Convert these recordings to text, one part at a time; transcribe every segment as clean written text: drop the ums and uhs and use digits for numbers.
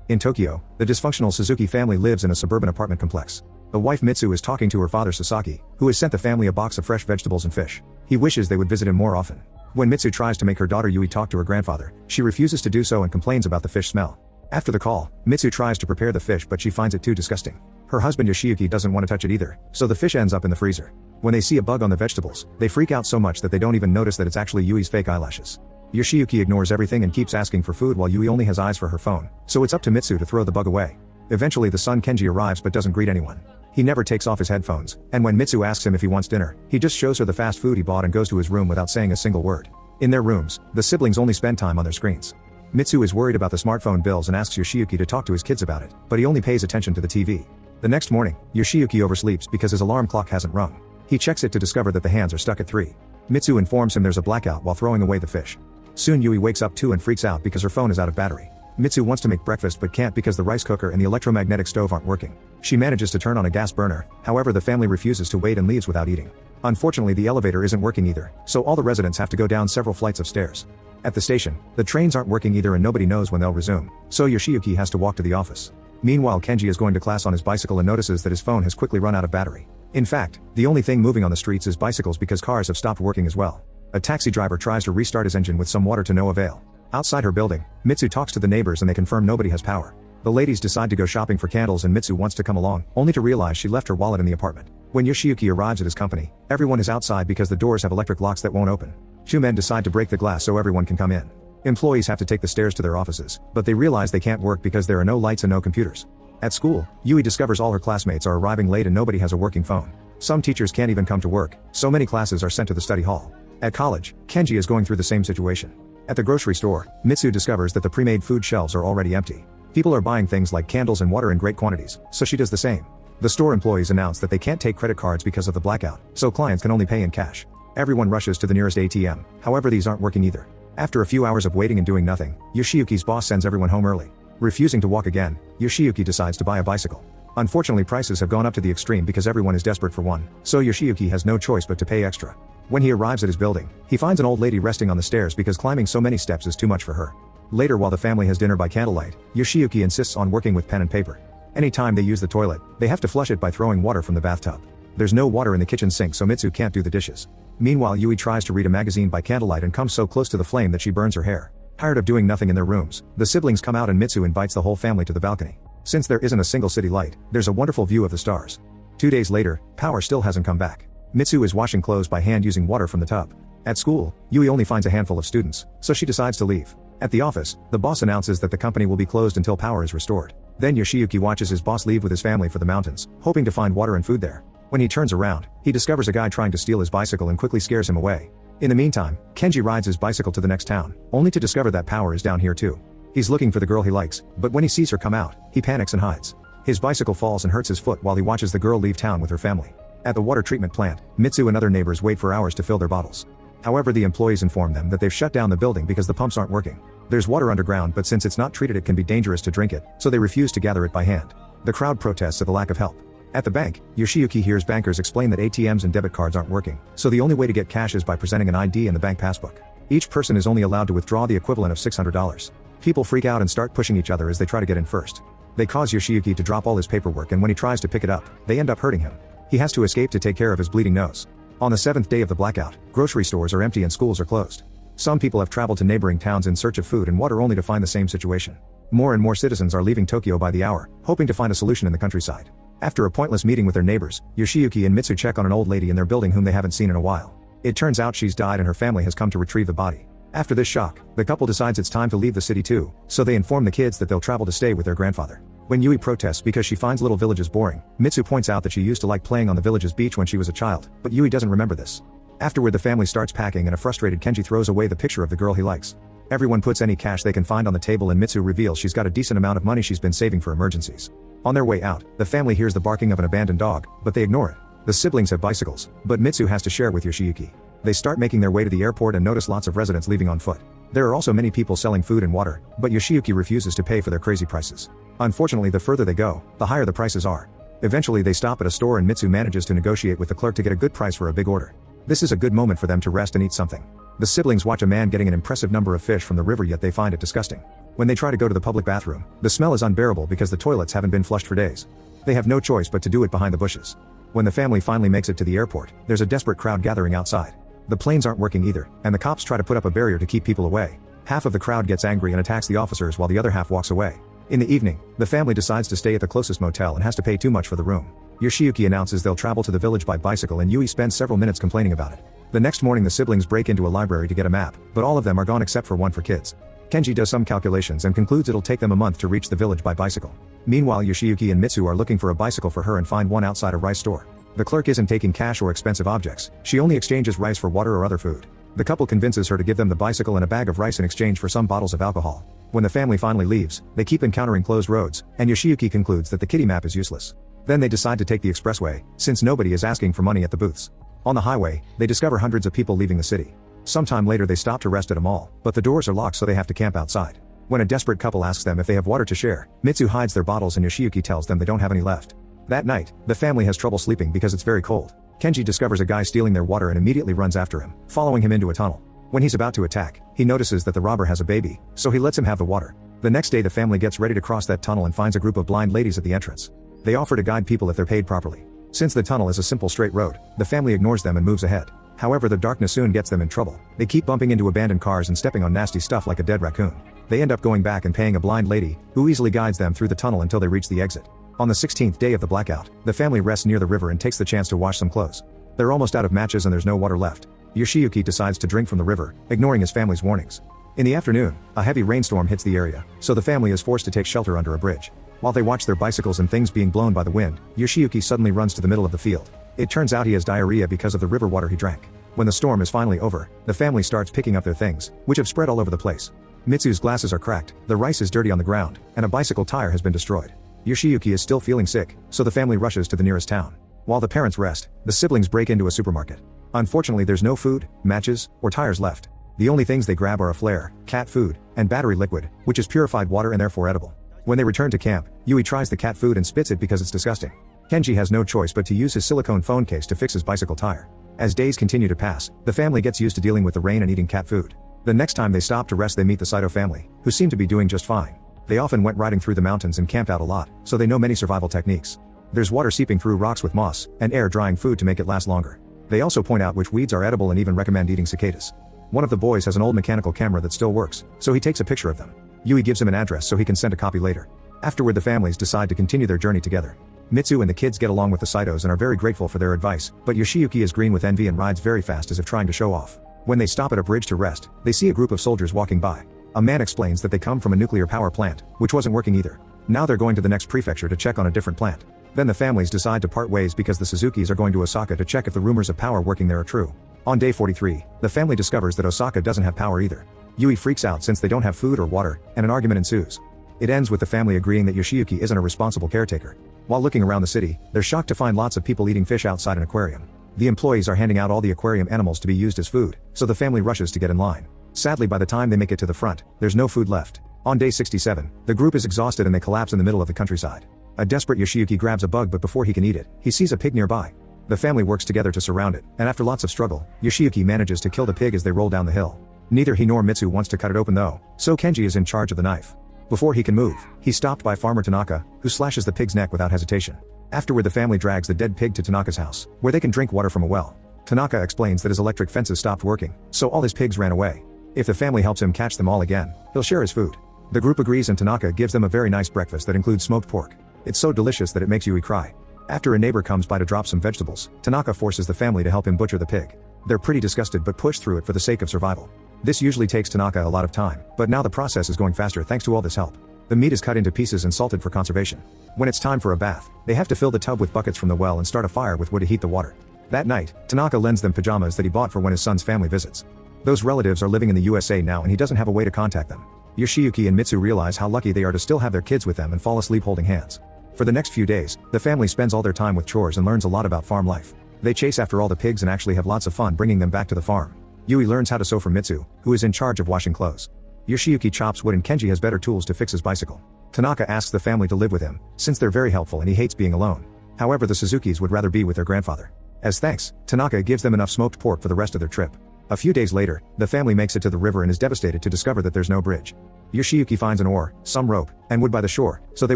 In Tokyo, the dysfunctional Suzuki family lives in a suburban apartment complex. The wife Mitsu is talking to her father Sasaki, who has sent the family a box of fresh vegetables and fish. He wishes they would visit him more often. When Mitsu tries to make her daughter Yui talk to her grandfather, she refuses to do so and complains about the fish smell. After the call, Mitsu tries to prepare the fish but she finds it too disgusting. Her husband Yoshiyuki doesn't want to touch it either, so the fish ends up in the freezer. When they see a bug on the vegetables, they freak out so much that they don't even notice that it's actually Yui's fake eyelashes. Yoshiyuki ignores everything and keeps asking for food while Yui only has eyes for her phone, so it's up to Mitsu to throw the bug away. Eventually the son Kenji arrives but doesn't greet anyone. He never takes off his headphones, and when Mitsu asks him if he wants dinner, he just shows her the fast food he bought and goes to his room without saying a single word. In their rooms, the siblings only spend time on their screens. Mitsu is worried about the smartphone bills and asks Yoshiyuki to talk to his kids about it, but he only pays attention to the TV. The next morning, Yoshiyuki oversleeps because his alarm clock hasn't rung. He checks it to discover that the hands are stuck at 3. Mitsu informs him there's a blackout while throwing away the fish. Soon Yui wakes up too and freaks out because her phone is out of battery. Mitsu wants to make breakfast but can't because the rice cooker and the electromagnetic stove aren't working. She manages to turn on a gas burner, however the family refuses to wait and leaves without eating. Unfortunately the elevator isn't working either, so all the residents have to go down several flights of stairs. At the station, the trains aren't working either and nobody knows when they'll resume, so Yoshiyuki has to walk to the office. Meanwhile Kenji is going to class on his bicycle and notices that his phone has quickly run out of battery. In fact, the only thing moving on the streets is bicycles because cars have stopped working as well. A taxi driver tries to restart his engine with some water to no avail. Outside her building, Mitsu talks to the neighbors and they confirm nobody has power. The ladies decide to go shopping for candles and Mitsu wants to come along, only to realize she left her wallet in the apartment. When Yoshiyuki arrives at his company, everyone is outside because the doors have electric locks that won't open. 2 men decide to break the glass so everyone can come in. Employees have to take the stairs to their offices, but they realize they can't work because there are no lights and no computers. At school, Yui discovers all her classmates are arriving late and nobody has a working phone. Some teachers can't even come to work, so many classes are sent to the study hall. At college, Kenji is going through the same situation. At the grocery store, Mitsu discovers that the pre-made food shelves are already empty. People are buying things like candles and water in great quantities, so she does the same. The store employees announce that they can't take credit cards because of the blackout, so clients can only pay in cash. Everyone rushes to the nearest ATM, however these aren't working either. After a few hours of waiting and doing nothing, Yoshiyuki's boss sends everyone home early. Refusing to walk again, Yoshiyuki decides to buy a bicycle. Unfortunately prices have gone up to the extreme because everyone is desperate for one, so Yoshiyuki has no choice but to pay extra. When he arrives at his building, he finds an old lady resting on the stairs because climbing so many steps is too much for her. Later while the family has dinner by candlelight, Yoshiyuki insists on working with pen and paper. Anytime they use the toilet, they have to flush it by throwing water from the bathtub. There's no water in the kitchen sink so Mitsu can't do the dishes. Meanwhile Yui tries to read a magazine by candlelight and comes so close to the flame that she burns her hair. Tired of doing nothing in their rooms, the siblings come out and Mitsu invites the whole family to the balcony. Since there isn't a single city light, there's a wonderful view of the stars. 2 days later, power still hasn't come back. Mitsu is washing clothes by hand using water from the tub. At school, Yui only finds a handful of students, so she decides to leave. At the office, the boss announces that the company will be closed until power is restored. Then Yoshiyuki watches his boss leave with his family for the mountains, hoping to find water and food there. When he turns around, he discovers a guy trying to steal his bicycle and quickly scares him away. In the meantime, Kenji rides his bicycle to the next town, only to discover that power is down here too. He's looking for the girl he likes, but when he sees her come out, he panics and hides. His bicycle falls and hurts his foot while he watches the girl leave town with her family. At the water treatment plant, Mitsu and other neighbors wait for hours to fill their bottles. However, the employees inform them that they've shut down the building because the pumps aren't working. There's water underground but since it's not treated it can be dangerous to drink it, so they refuse to gather it by hand. The crowd protests at the lack of help. At the bank, Yoshiyuki hears bankers explain that ATMs and debit cards aren't working, so the only way to get cash is by presenting an ID and the bank passbook. Each person is only allowed to withdraw the equivalent of $600. People freak out and start pushing each other as they try to get in first. They cause Yoshiyuki to drop all his paperwork and when he tries to pick it up, they end up hurting him. He has to escape to take care of his bleeding nose. On the 7th day of the blackout, grocery stores are empty and schools are closed. Some people have traveled to neighboring towns in search of food and water only to find the same situation. More and more citizens are leaving Tokyo by the hour, hoping to find a solution in the countryside. After a pointless meeting with their neighbors, Yoshiyuki and Mitsu check on an old lady in their building whom they haven't seen in a while. It turns out she's died and her family has come to retrieve the body. After this shock, the couple decides it's time to leave the city too, so they inform the kids that they'll travel to stay with their grandfather. When Yui protests because she finds little villages boring, Mitsu points out that she used to like playing on the village's beach when she was a child, but Yui doesn't remember this. Afterward the family starts packing and a frustrated Kenji throws away the picture of the girl he likes. Everyone puts any cash they can find on the table and Mitsu reveals she's got a decent amount of money she's been saving for emergencies. On their way out, the family hears the barking of an abandoned dog, but they ignore it. The siblings have bicycles, but Mitsu has to share with Yoshiyuki. They start making their way to the airport and notice lots of residents leaving on foot. There are also many people selling food and water, but Yoshiyuki refuses to pay for their crazy prices. Unfortunately, the further they go, the higher the prices are. Eventually they stop at a store and Mitsu manages to negotiate with the clerk to get a good price for a big order. This is a good moment for them to rest and eat something. The siblings watch a man getting an impressive number of fish from the river, yet they find it disgusting. When they try to go to the public bathroom, the smell is unbearable because the toilets haven't been flushed for days. They have no choice but to do it behind the bushes. When the family finally makes it to the airport, there's a desperate crowd gathering outside. The planes aren't working either, and the cops try to put up a barrier to keep people away. Half of the crowd gets angry and attacks the officers while the other half walks away. In the evening, the family decides to stay at the closest motel and has to pay too much for the room. Yoshiyuki announces they'll travel to the village by bicycle, and Yui spends several minutes complaining about it. The next morning the siblings break into a library to get a map, but all of them are gone except for one for kids. Kenji does some calculations and concludes it'll take them a month to reach the village by bicycle. Meanwhile, Yoshiyuki and Mitsu are looking for a bicycle for her and find one outside a rice store. The clerk isn't taking cash or expensive objects, she only exchanges rice for water or other food. The couple convinces her to give them the bicycle and a bag of rice in exchange for some bottles of alcohol. When the family finally leaves, they keep encountering closed roads, and Yoshiyuki concludes that the kitty map is useless. Then they decide to take the expressway, since nobody is asking for money at the booths. On the highway, they discover hundreds of people leaving the city. Sometime later they stop to rest at a mall, but the doors are locked so they have to camp outside. When a desperate couple asks them if they have water to share, Mitsu hides their bottles and Yoshiyuki tells them they don't have any left. That night, the family has trouble sleeping because it's very cold. Kenji discovers a guy stealing their water and immediately runs after him, following him into a tunnel. When he's about to attack, he notices that the robber has a baby, so he lets him have the water. The next day the family gets ready to cross that tunnel and finds a group of blind ladies at the entrance. They offer to guide people if they're paid properly. Since the tunnel is a simple straight road, the family ignores them and moves ahead. However, the darkness soon gets them in trouble. They keep bumping into abandoned cars and stepping on nasty stuff like a dead raccoon. They end up going back and paying a blind lady, who easily guides them through the tunnel until they reach the exit. On the 16th day of the blackout, the family rests near the river and takes the chance to wash some clothes. They're almost out of matches and there's no water left. Yoshiyuki decides to drink from the river, ignoring his family's warnings. In the afternoon, a heavy rainstorm hits the area, so the family is forced to take shelter under a bridge. While they watch their bicycles and things being blown by the wind, Yoshiyuki suddenly runs to the middle of the field. It turns out he has diarrhea because of the river water he drank. When the storm is finally over, the family starts picking up their things, which have spread all over the place. Mitsu's glasses are cracked, the rice is dirty on the ground, and a bicycle tire has been destroyed. Yoshiyuki is still feeling sick, so the family rushes to the nearest town. While the parents rest, the siblings break into a supermarket. Unfortunately, there's no food, matches, or tires left. The only things they grab are a flare, cat food, and battery liquid, which is purified water and therefore edible. When they return to camp, Yui tries the cat food and spits it because it's disgusting. Kenji has no choice but to use his silicone phone case to fix his bicycle tire. As days continue to pass, the family gets used to dealing with the rain and eating cat food. The next time they stop to rest they meet the Saito family, who seem to be doing just fine. They often went riding through the mountains and camped out a lot, so they know many survival techniques. There's water seeping through rocks with moss, and air drying food to make it last longer. They also point out which weeds are edible and even recommend eating cicadas. One of the boys has an old mechanical camera that still works, so he takes a picture of them. Yui gives him an address so he can send a copy later. Afterward the families decide to continue their journey together. Mitsu and the kids get along with the Saitos and are very grateful for their advice, but Yoshiyuki is green with envy and rides very fast as if trying to show off. When they stop at a bridge to rest, they see a group of soldiers walking by. A man explains that they come from a nuclear power plant, which wasn't working either. Now they're going to the next prefecture to check on a different plant. Then the families decide to part ways because the Suzukis are going to Osaka to check if the rumors of power working there are true. On day 43, the family discovers that Osaka doesn't have power either. Yui freaks out since they don't have food or water, and an argument ensues. It ends with the family agreeing that Yoshiyuki isn't a responsible caretaker. While looking around the city, they're shocked to find lots of people eating fish outside an aquarium. The employees are handing out all the aquarium animals to be used as food, so the family rushes to get in line. Sadly, by the time they make it to the front, there's no food left. On day 67, the group is exhausted and they collapse in the middle of the countryside. A desperate Yoshiyuki grabs a bug, but before he can eat it, he sees a pig nearby. The family works together to surround it, and after lots of struggle, Yoshiyuki manages to kill the pig as they roll down the hill. Neither he nor Mitsu wants to cut it open though, so Kenji is in charge of the knife. Before he can move, he's stopped by farmer Tanaka, who slashes the pig's neck without hesitation. Afterward the family drags the dead pig to Tanaka's house, where they can drink water from a well. Tanaka explains that his electric fences stopped working, so all his pigs ran away. If the family helps him catch them all again, he'll share his food. The group agrees and Tanaka gives them a very nice breakfast that includes smoked pork. It's so delicious that it makes Yui cry. After a neighbor comes by to drop some vegetables, Tanaka forces the family to help him butcher the pig. They're pretty disgusted but push through it for the sake of survival. This usually takes Tanaka a lot of time, but now the process is going faster thanks to all this help. The meat is cut into pieces and salted for conservation. When it's time for a bath, they have to fill the tub with buckets from the well and start a fire with wood to heat the water. That night, Tanaka lends them pajamas that he bought for when his son's family visits. Those relatives are living in the USA now and he doesn't have a way to contact them. Yoshiyuki and Mitsu realize how lucky they are to still have their kids with them and fall asleep holding hands. For the next few days, the family spends all their time with chores and learns a lot about farm life. They chase after all the pigs and actually have lots of fun bringing them back to the farm. Yui learns how to sew from Mitsu, who is in charge of washing clothes. Yoshiyuki chops wood and Kenji has better tools to fix his bicycle. Tanaka asks the family to live with him, since they're very helpful and he hates being alone. However, the Suzukis would rather be with their grandfather. As thanks, Tanaka gives them enough smoked pork for the rest of their trip. A few days later, the family makes it to the river and is devastated to discover that there's no bridge. Yoshiyuki finds an oar, some rope, and wood by the shore, so they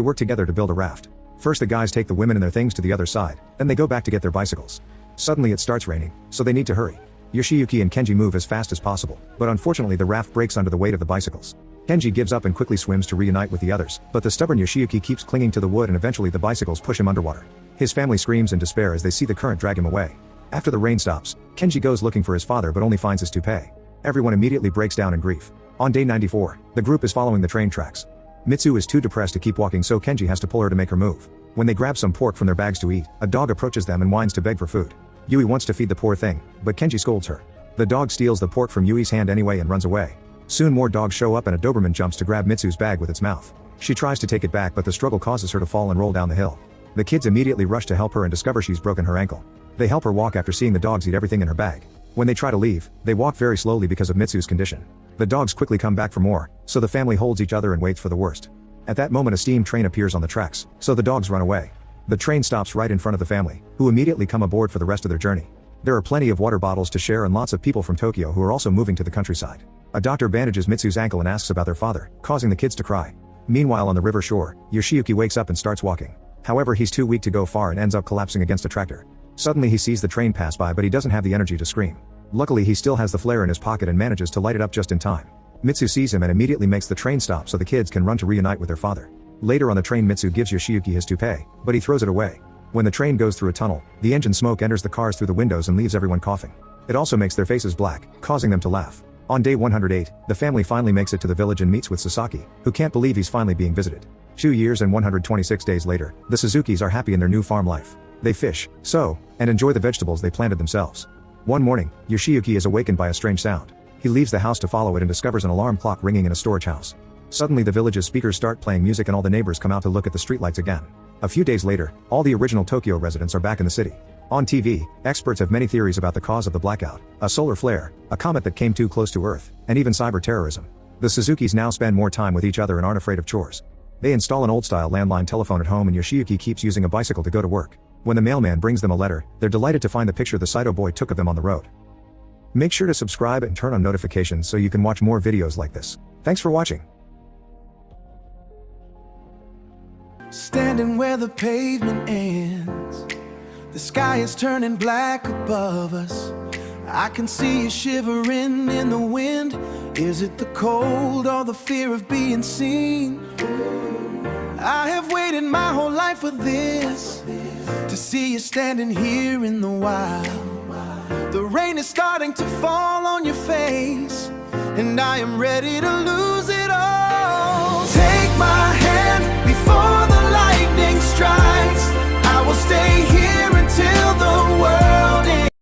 work together to build a raft. First the guys take the women and their things to the other side, then they go back to get their bicycles. Suddenly it starts raining, so they need to hurry. Yoshiyuki and Kenji move as fast as possible, but unfortunately the raft breaks under the weight of the bicycles. Kenji gives up and quickly swims to reunite with the others, but the stubborn Yoshiyuki keeps clinging to the wood and eventually the bicycles push him underwater. His family screams in despair as they see the current drag him away. After the rain stops, Kenji goes looking for his father but only finds his toupee. Everyone immediately breaks down in grief. On day 94, the group is following the train tracks. Mitsu is too depressed to keep walking, so Kenji has to pull her to make her move. When they grab some pork from their bags to eat, a dog approaches them and whines to beg for food. Yui wants to feed the poor thing, but Kenji scolds her. The dog steals the pork from Yui's hand anyway and runs away. Soon more dogs show up and a Doberman jumps to grab Mitsu's bag with its mouth. She tries to take it back but the struggle causes her to fall and roll down the hill. The kids immediately rush to help her and discover she's broken her ankle. They help her walk after seeing the dogs eat everything in her bag. When they try to leave, they walk very slowly because of Mitsu's condition. The dogs quickly come back for more, so the family holds each other and waits for the worst. At that moment a steam train appears on the tracks, so the dogs run away. The train stops right in front of the family, who immediately come aboard for the rest of their journey. There are plenty of water bottles to share and lots of people from Tokyo who are also moving to the countryside. A doctor bandages Mitsu's ankle and asks about their father, causing the kids to cry. Meanwhile on the river shore, Yoshiyuki wakes up and starts walking. However, he's too weak to go far and ends up collapsing against a tractor. Suddenly he sees the train pass by but he doesn't have the energy to scream. Luckily he still has the flare in his pocket and manages to light it up just in time. Mitsu sees him and immediately makes the train stop so the kids can run to reunite with their father. Later on the train Mitsu gives Yoshiyuki his toupee, but he throws it away. When the train goes through a tunnel, the engine smoke enters the cars through the windows and leaves everyone coughing. It also makes their faces black, causing them to laugh. On day 108, the family finally makes it to the village and meets with Sasaki, who can't believe he's finally being visited. 2 years and 126 days later, the Suzukis are happy in their new farm life. They fish, sow, and enjoy the vegetables they planted themselves. One morning, Yoshiyuki is awakened by a strange sound. He leaves the house to follow it and discovers an alarm clock ringing in a storage house. Suddenly the village's speakers start playing music and all the neighbors come out to look at the streetlights again. A few days later, all the original Tokyo residents are back in the city. On TV, experts have many theories about the cause of the blackout: a solar flare, a comet that came too close to Earth, and even cyber terrorism. The Suzukis now spend more time with each other and aren't afraid of chores. They install an old-style landline telephone at home and Yoshiyuki keeps using a bicycle to go to work. When the mailman brings them a letter, they're delighted to find the picture the Saito boy took of them on the road. Make sure to subscribe and turn on notifications so you can watch more videos like this. Thanks for watching. Standing where the pavement ends, the sky is turning black above us. I can see you shivering in the wind. Is it the cold or the fear of being seen? I have waited my whole life for this, to see you standing here in the wild. The rain is starting to fall on your face, and I am ready to lose it.